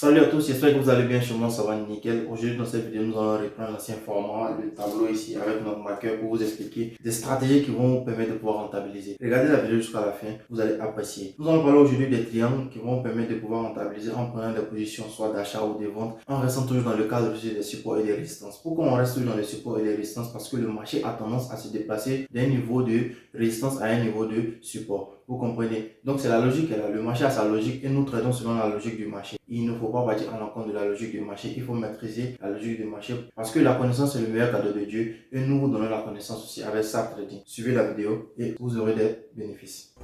Salut à tous, j'espère que vous allez bien. Chez moi ça va nickel. Aujourd'hui dans cette vidéo nous allons reprendre l'ancien format, le tableau ici avec notre marqueur pour vous expliquer des stratégies qui vont vous permettre de pouvoir rentabiliser. Regardez la vidéo jusqu'à la fin, vous allez apprécier. Nous allons parler aujourd'hui des triangles qui vont permettre de pouvoir rentabiliser en prenant des positions soit d'achat ou de vente, en restant toujours dans le cadre des supports et des résistances. Pourquoi on reste toujours dans les supports et les résistances? Parce que le marché a tendance à se déplacer d'un niveau de résistance à un niveau de support. Vous comprenez? Donc c'est la logique est là. Le marché a sa logique et nous traitons selon la logique du marché. Il ne faut pas partir à l'encontre de la logique du marché. Il faut maîtriser la logique du marché parce que la connaissance est le meilleur cadeau de Dieu et nous vous donnons la connaissance aussi avec ça trading. Suivez la vidéo et vous aurez des bénéfices.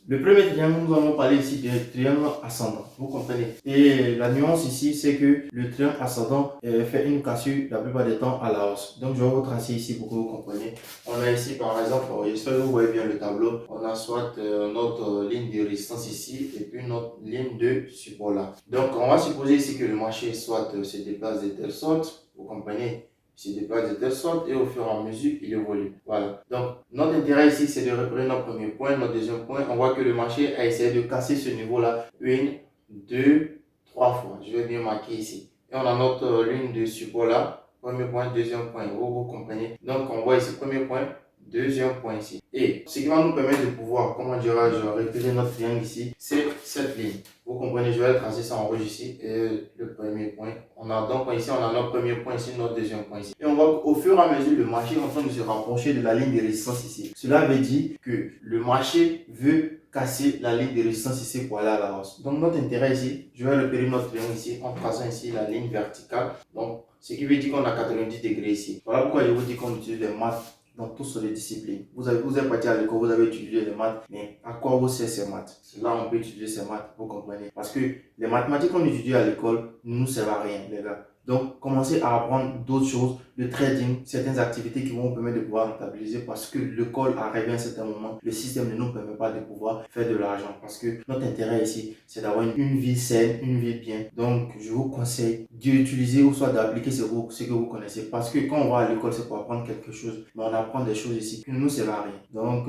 Le premier triangle, nous allons parler ici du triangle ascendant, vous comprenez. Et la nuance ici, c'est que le triangle ascendant fait une cassure la plupart des temps à la hausse. Donc je vais vous tracer ici pour que vous compreniez. On a ici par exemple, j'espère que vous voyez bien le tableau, on a soit notre ligne de résistance ici et puis notre ligne de support là. Donc on va supposer ici que le marché soit se déplace de telle sorte, vous comprenez, se déplace de telle sorte et au fur et à mesure il évolue. Voilà. Donc notre intérêt ici c'est de repérer notre premier point, notre deuxième point. On voit que le marché a essayé de casser ce niveau là une, deux, trois fois. Je vais bien marquer ici. Et on a notre ligne de support là. Premier point, deuxième point. Vous comprenez. Donc on voit ici premier point, deuxième point ici. Et ce qui va nous permettre de pouvoir, comment dirais-je, repérer notre triangle ici, c'est cette ligne. Vous comprenez, je vais tracer ça en rouge ici. Et le premier point. On a donc ici, on a notre premier point ici, notre deuxième point ici. Et on voit qu'au fur et à mesure, le marché est en train de se rapprocher de la ligne de résistance ici. Cela veut dire que le marché veut casser la ligne de résistance ici pour aller à la hausse. Donc notre intérêt ici, je vais repérer notre triangle ici en traçant ici la ligne verticale. Donc ce qui veut dire qu'on a 90 degrés ici. Voilà pourquoi je vous dis qu'on utilise des maths dans toutes les disciplines. Vous êtes parti à l'école, vous avez utilisé les maths, mais à quoi vous sert ces maths? Là, on peut utiliser ces maths, vous comprenez? Parce que les mathématiques qu'on étudie à l'école ne nous servent à rien, les gars. Donc, commencez à apprendre d'autres choses, le trading, certaines activités qui vont vous permettre de pouvoir rentabiliser parce que l'école arrive à un certain moment, le système ne nous permet pas de pouvoir faire de l'argent parce que notre intérêt ici, c'est d'avoir une vie saine, une vie bien. Donc, je vous conseille d'utiliser ou soit d'appliquer ce que vous connaissez parce que quand on va à l'école, c'est pour apprendre quelque chose, mais on apprend des choses ici qui ne nous servent à rien. Donc,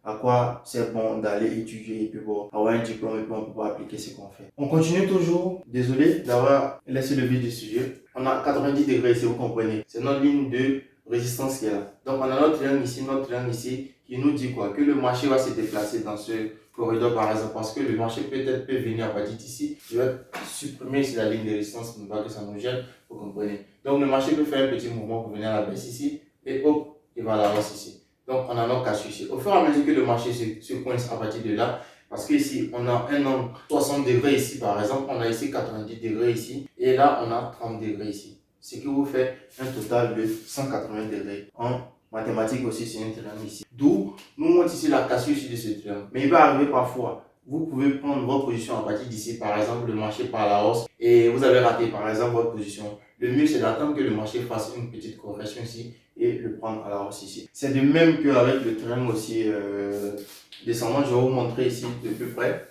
à quoi c'est bon d'aller étudier et puis bon, avoir un diplôme et puis on peut pas appliquer ce qu'on fait. On continue toujours. Désolé d'avoir laissé le vif du sujet. On a 90 degrés ici, vous comprenez. C'est notre ligne de résistance qui est là. Donc, on a notre triangle ici, qui nous dit quoi? Que le marché va se déplacer dans ce corridor par exemple, parce que le marché peut-être peut venir à partir d'ici. Je vais supprimer ici la ligne de résistance pour ne pas que ça nous gêne, vous comprenez. Donc, le marché peut faire un petit mouvement pour venir à la baisse ici, et hop, il va à la hausse ici. Donc, on a notre cassure ici. Au fur et à mesure que le marché se coince à partir de là, parce qu'ici, on a un angle 60 degrés ici, par exemple, on a ici 90 degrés ici, et là, on a 30 degrés ici. Ce qui vous fait un total de 180 degrés. En mathématiques aussi, c'est un triangle ici. D'où nous montre ici la cassure ici de ce triangle. Mais il va arriver parfois, vous pouvez prendre votre position à partir d'ici, par exemple, le marché par la hausse, et vous avez raté, par exemple, votre position. Le mieux, c'est d'attendre que le marché fasse une petite correction ici et le prendre à la hausse ici. C'est de même qu'avec le triangle aussi descendant, je vais vous montrer ici de plus près.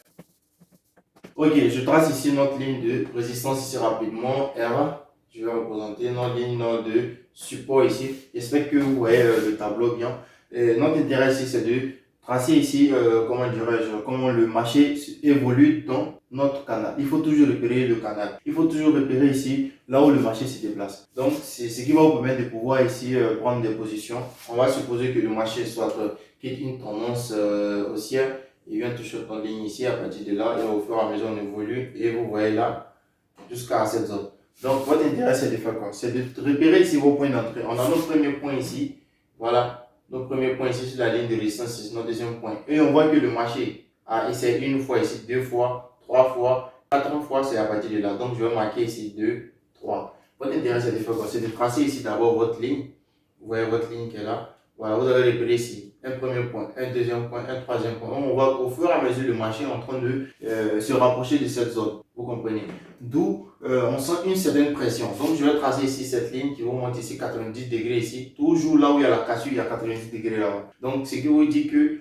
Ok, je trace ici notre ligne de résistance ici rapidement, R. Je vais représenter notre ligne de support ici. J'espère que vous voyez le tableau bien. Notre intérêt ici, c'est de tracer ici, comment dirais-je, comment le marché évolue dans notre canal. Il faut toujours repérer le canal. Il faut toujours repérer ici, là où le marché se déplace. Donc, c'est ce qui va vous permettre de pouvoir ici prendre des positions. On va supposer que le marché soit quitte une tendance haussière. Il vient toucher en ligne ici, à partir de là, et au fur et à mesure on évolue, et vous voyez là, jusqu'à cette zone. Donc, votre intérêt, c'est de faire quoi? C'est de repérer ici vos points d'entrée. On a notre premier point ici, voilà, notre premier point ici sur la ligne de résistance, c'est notre deuxième point. Et on voit que le marché a essayé une fois ici, deux fois, trois fois, quatre fois, c'est à partir de là. Donc, je vais marquer ici 2, 3. Votre intérêt, c'est de faire quoi? C'est de tracer ici d'abord votre ligne. Vous voyez votre ligne qui est là. Voilà, vous avez repéré ici un premier point, un deuxième point, un troisième point. On voit qu'au fur et à mesure, le marché est en train de se rapprocher de cette zone. Vous comprenez? D'où on sent une certaine pression. Donc, je vais tracer ici cette ligne qui vous montre ici 90 degrés ici. Toujours là où il y a la cassure, il y a 90 degrés là-bas. Donc, ce qui vous dit que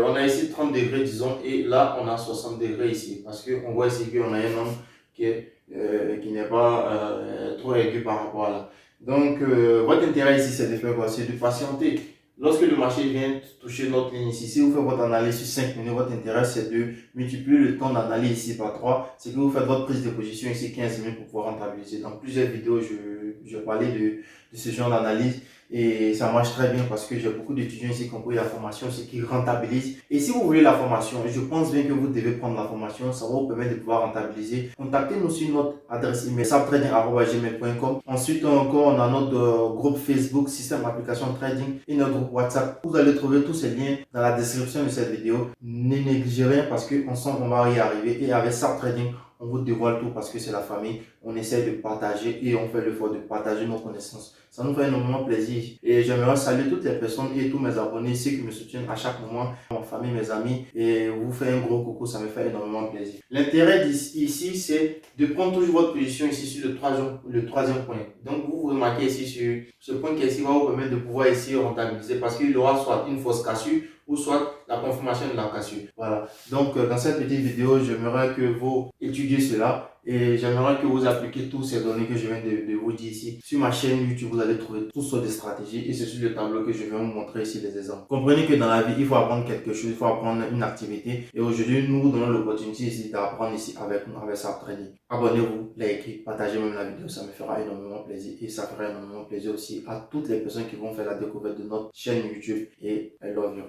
on a ici 30 degrés, disons, et là, on a 60 degrés ici. Parce qu'on voit ici qu'on a un angle qui n'est pas trop aigu par rapport à là. Donc, votre intérêt ici, c'est de faire quoi? C'est de patienter. Lorsque le marché vient toucher notre ligne ici, si vous faites votre analyse sur 5 minutes, votre intérêt c'est de multiplier le temps d'analyse ici par 3. C'est que vous faites votre prise de position ici 15 minutes pour pouvoir rentabiliser. Dans plusieurs vidéos, je parlais de ce genre d'analyse et ça marche très bien parce que j'ai beaucoup d'étudiants ici qui ont pris la formation, ceux qui rentabilisent. Et si vous voulez la formation, je pense bien que vous devez prendre la formation, ça va vous permettre de pouvoir rentabiliser. Contactez-nous sur notre adresse email saptrading@gmail.com. Ensuite encore, on a notre groupe Facebook Système Application Trading et notre groupe WhatsApp. Vous allez trouver tous ces liens dans la description de cette vidéo. Ne négligez rien parce qu'ensemble on va y arriver. Et avec Sap Trading, on vous dévoile tout parce que c'est la famille. On essaie de partager et on fait l'effort de partager nos connaissances. Ça nous fait énormément plaisir. Et j'aimerais saluer toutes les personnes et tous mes abonnés, ceux qui me soutiennent à chaque moment, ma famille, mes amis. Et vous faire un gros coucou, ça me fait énormément plaisir. L'intérêt ici, c'est de prendre toujours votre position ici sur le troisième point. Donc vous vous remarquez ici sur ce point qui est ici va vous permettre de pouvoir ici rentabiliser parce qu'il y aura soit une fausse cassure ou soit la confirmation de la cassure. Voilà. Donc, dans cette petite vidéo, j'aimerais que vous étudiez cela et j'aimerais que vous appliquiez toutes ces données que je viens de vous dire ici. Sur ma chaîne YouTube, vous allez trouver toutes sortes de stratégies et c'est sur le tableau que je vais vous montrer ici les exemples. Comprenez que dans la vie, il faut apprendre quelque chose, il faut apprendre une activité et aujourd'hui, nous vous donnons l'opportunité ici d'apprendre ici avec nous, avec Sap Trading. Abonnez-vous, likez, partagez même la vidéo, ça me fera énormément plaisir et ça fera énormément plaisir aussi à toutes les personnes qui vont faire la découverte de notre chaîne YouTube et I love you.